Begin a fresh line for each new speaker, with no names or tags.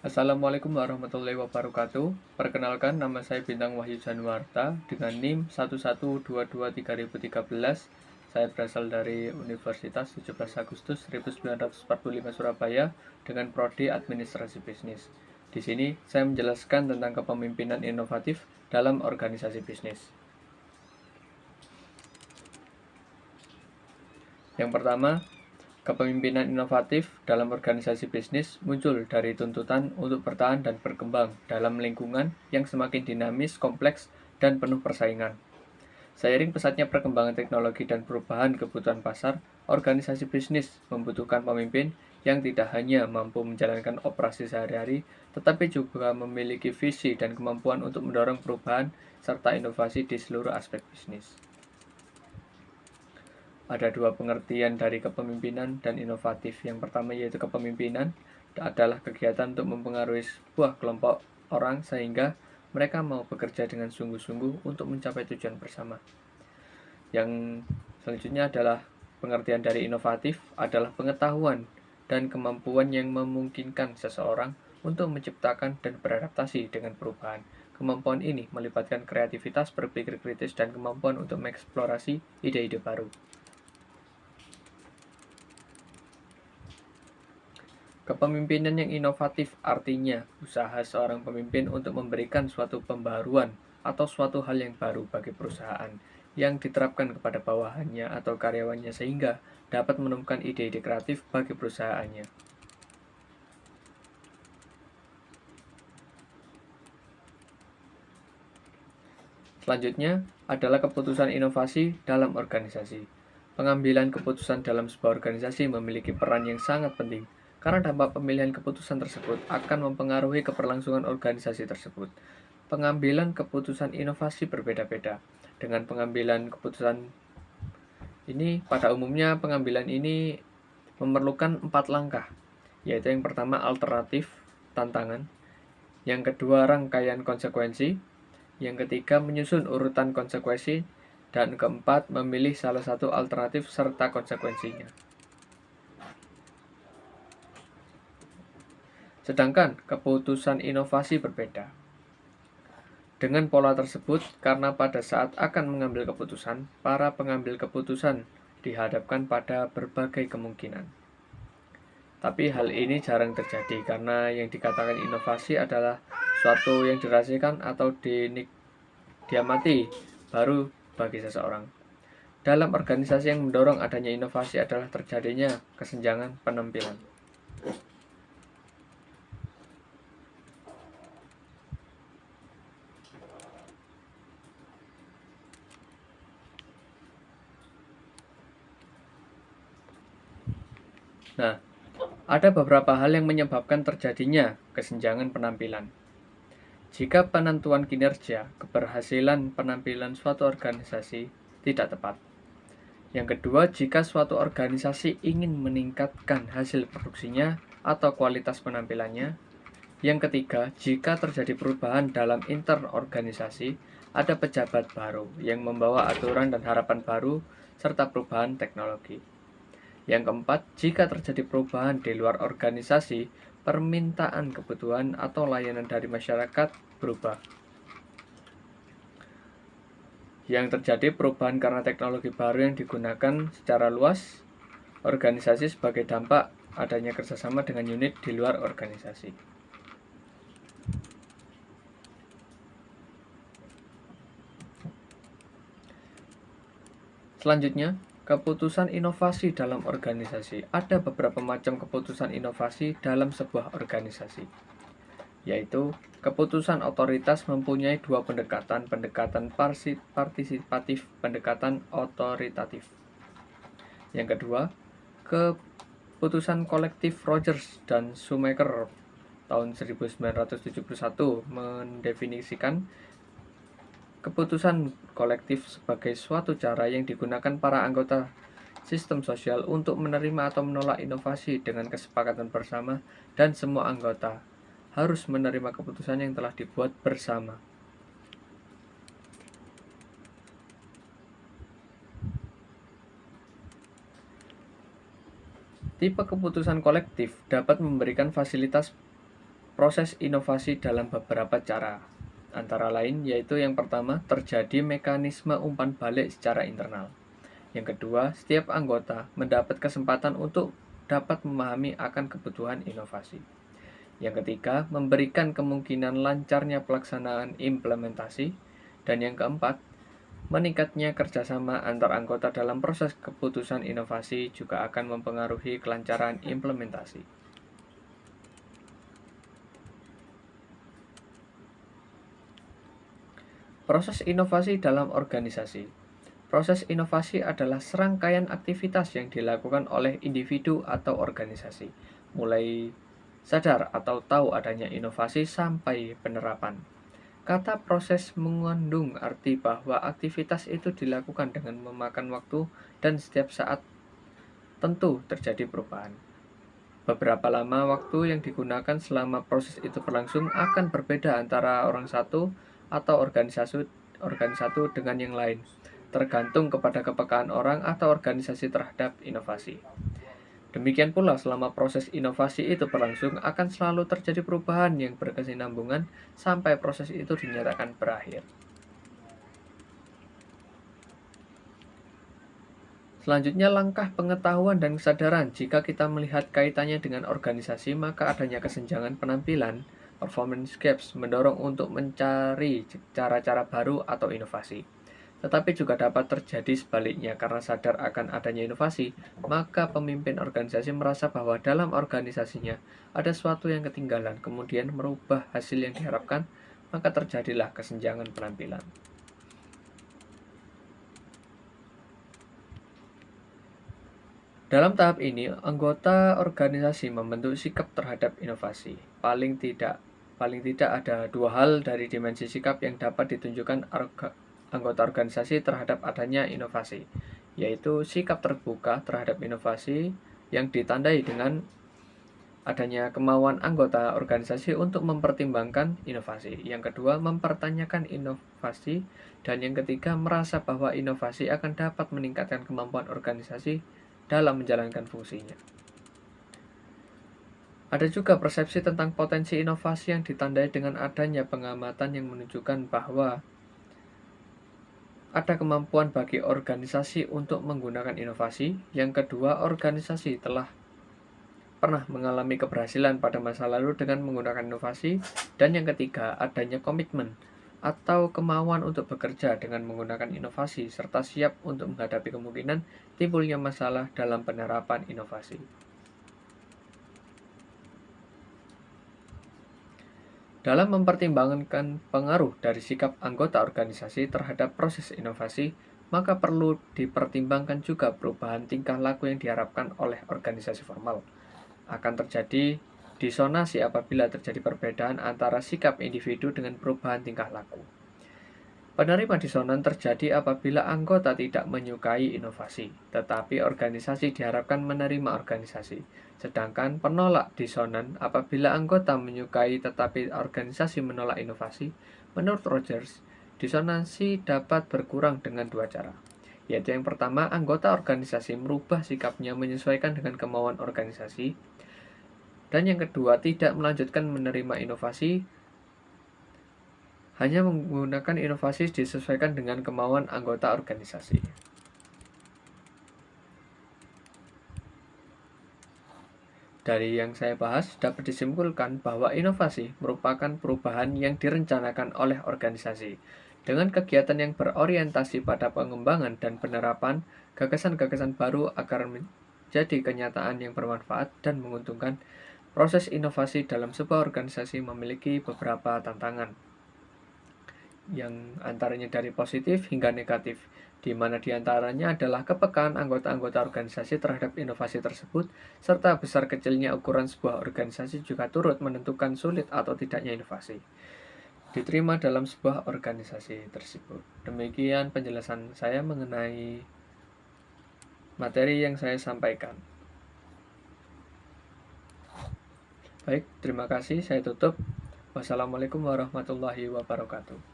Assalamualaikum warahmatullahi wabarakatuh. Perkenalkan, nama saya Bintang Wahyu Januarta dengan NIM 1122313. Saya berasal dari Universitas 17 Agustus 1945 Surabaya dengan prodi Administrasi Bisnis. Di sini saya menjelaskan tentang kepemimpinan inovatif dalam organisasi bisnis. Yang pertama, kepemimpinan inovatif dalam organisasi bisnis muncul dari tuntutan untuk bertahan dan berkembang dalam lingkungan yang semakin dinamis, kompleks, dan penuh persaingan. Seiring pesatnya perkembangan teknologi dan perubahan kebutuhan pasar, organisasi bisnis membutuhkan pemimpin yang tidak hanya mampu menjalankan operasi sehari-hari, tetapi juga memiliki visi dan kemampuan untuk mendorong perubahan serta inovasi di seluruh aspek bisnis. Ada dua pengertian dari kepemimpinan dan inovatif. Yang pertama yaitu kepemimpinan adalah kegiatan untuk mempengaruhi sebuah kelompok orang sehingga mereka mau bekerja dengan sungguh-sungguh untuk mencapai tujuan bersama. Yang selanjutnya adalah pengertian dari inovatif adalah pengetahuan dan kemampuan yang memungkinkan seseorang untuk menciptakan dan beradaptasi dengan perubahan. Kemampuan ini melibatkan kreativitas, berpikir kritis, dan kemampuan untuk mengeksplorasi ide-ide baru. Kepemimpinan yang inovatif artinya usaha seorang pemimpin untuk memberikan suatu pembaruan atau suatu hal yang baru bagi perusahaan yang diterapkan kepada bawahannya atau karyawannya sehingga dapat menemukan ide-ide kreatif bagi perusahaannya. Selanjutnya adalah keputusan inovasi dalam organisasi. Pengambilan keputusan dalam sebuah organisasi memiliki peran yang sangat penting karena dampak pemilihan keputusan tersebut akan mempengaruhi keberlangsungan organisasi tersebut. Pengambilan keputusan inovasi berbeda-beda. Dengan pengambilan keputusan ini, pada umumnya pengambilan ini memerlukan 4 langkah, yaitu yang pertama alternatif, tantangan, yang kedua rangkaian konsekuensi, yang ketiga menyusun urutan konsekuensi, dan keempat memilih salah satu alternatif serta konsekuensinya. Sedangkan keputusan inovasi berbeda. Dengan pola tersebut, karena pada saat akan mengambil keputusan, para pengambil keputusan dihadapkan pada berbagai kemungkinan. Tapi hal ini jarang terjadi karena yang dikatakan inovasi adalah suatu yang dirasakan atau diamati baru bagi seseorang. Dalam organisasi yang mendorong adanya inovasi adalah terjadinya kesenjangan penampilan. Nah, ada beberapa hal yang menyebabkan terjadinya kesenjangan penampilan. Jika penentuan kinerja, keberhasilan penampilan suatu organisasi tidak tepat. Yang kedua, jika suatu organisasi ingin meningkatkan hasil produksinya atau kualitas penampilannya. Yang ketiga, jika terjadi perubahan dalam interorganisasi, ada pejabat baru yang membawa aturan dan harapan baru serta perubahan teknologi. Yang keempat, jika terjadi perubahan di luar organisasi, permintaan kebutuhan atau layanan dari masyarakat berubah. Yang terjadi perubahan karena teknologi baru yang digunakan secara luas organisasi sebagai dampak adanya kerjasama dengan unit di luar organisasi. Selanjutnya, keputusan inovasi dalam organisasi. Ada beberapa macam keputusan inovasi dalam sebuah organisasi, yaitu keputusan otoritas mempunyai dua pendekatan, pendekatan partisipatif, pendekatan otoritatif. Yang kedua, keputusan kolektif Rogers dan Schumacher tahun 1971 mendefinisikan keputusan kolektif sebagai suatu cara yang digunakan para anggota sistem sosial untuk menerima atau menolak inovasi dengan kesepakatan bersama dan semua anggota harus menerima keputusan yang telah dibuat bersama. Tipe keputusan kolektif dapat memberikan fasilitas proses inovasi dalam beberapa cara. Antara lain yaitu yang pertama, terjadi mekanisme umpan balik secara internal. Yang kedua, setiap anggota mendapat kesempatan untuk dapat memahami akan kebutuhan inovasi. Yang ketiga, memberikan kemungkinan lancarnya pelaksanaan implementasi. Dan yang keempat, meningkatnya kerjasama antar anggota dalam proses keputusan inovasi juga akan mempengaruhi kelancaran implementasi. Proses inovasi dalam organisasi. Proses inovasi adalah serangkaian aktivitas yang dilakukan oleh individu atau organisasi, mulai sadar atau tahu adanya inovasi sampai penerapan. Kata proses mengandung arti bahwa aktivitas itu dilakukan dengan memakan waktu dan setiap saat tentu terjadi perubahan. Beberapa lama waktu yang digunakan selama proses itu berlangsung akan berbeda antara orang satu atau organisasi dengan yang lain, tergantung kepada kepekaan orang atau organisasi terhadap inovasi. Demikian pula selama proses inovasi itu berlangsung akan selalu terjadi perubahan yang berkesinambungan sampai proses itu dinyatakan berakhir. Selanjutnya, langkah pengetahuan dan kesadaran. Jika kita melihat kaitannya dengan organisasi, maka adanya kesenjangan penampilan, performance gaps, mendorong untuk mencari cara-cara baru atau inovasi. Tetapi juga dapat terjadi sebaliknya karena sadar akan adanya inovasi, maka pemimpin organisasi merasa bahwa dalam organisasinya ada sesuatu yang ketinggalan, kemudian merubah hasil yang diharapkan, maka terjadilah kesenjangan penampilan. Dalam tahap ini, anggota organisasi membentuk sikap terhadap inovasi. Paling tidak ada dua hal dari dimensi sikap yang dapat ditunjukkan anggota organisasi terhadap adanya inovasi, yaitu sikap terbuka terhadap inovasi yang ditandai dengan adanya kemauan anggota organisasi untuk mempertimbangkan inovasi. Yang kedua, mempertanyakan inovasi. Dan yang ketiga, merasa bahwa inovasi akan dapat meningkatkan kemampuan organisasi dalam menjalankan fungsinya. Ada juga persepsi tentang potensi inovasi yang ditandai dengan adanya pengamatan yang menunjukkan bahwa ada kemampuan bagi organisasi untuk menggunakan inovasi. Yang kedua, organisasi telah pernah mengalami keberhasilan pada masa lalu dengan menggunakan inovasi. Dan yang ketiga, adanya komitmen atau kemauan untuk bekerja dengan menggunakan inovasi, serta siap untuk menghadapi kemungkinan timbulnya masalah dalam penerapan inovasi. Dalam mempertimbangkan pengaruh dari sikap anggota organisasi terhadap proses inovasi, maka perlu dipertimbangkan juga perubahan tingkah laku yang diharapkan oleh organisasi formal. Akan terjadi disonansi apabila terjadi perbedaan antara sikap individu dengan perubahan tingkah laku. Penerima disonan terjadi apabila anggota tidak menyukai inovasi, tetapi organisasi diharapkan menerima organisasi. Sedangkan penolak disonan apabila anggota menyukai tetapi organisasi menolak inovasi. Menurut Rogers, disonansi dapat berkurang dengan dua cara. Yaitu yang pertama, anggota organisasi merubah sikapnya menyesuaikan dengan kemauan organisasi. Dan yang kedua, tidak melanjutkan menerima inovasi, hanya menggunakan inovasi disesuaikan dengan kemauan anggota organisasi. Dari yang saya bahas, dapat disimpulkan bahwa inovasi merupakan perubahan yang direncanakan oleh organisasi. Dengan kegiatan yang berorientasi pada pengembangan dan penerapan gagasan-gagasan baru agar menjadi kenyataan yang bermanfaat dan menguntungkan. Proses inovasi dalam sebuah organisasi memiliki beberapa tantangan, yang antaranya dari positif hingga negatif, di mana diantaranya adalah kepekaan anggota-anggota organisasi terhadap inovasi tersebut, serta besar kecilnya ukuran sebuah organisasi juga turut menentukan sulit atau tidaknya inovasi diterima dalam sebuah organisasi tersebut. Demikian penjelasan saya mengenai materi yang saya sampaikan. Baik, terima kasih. Saya tutup. Wassalamualaikum warahmatullahi wabarakatuh.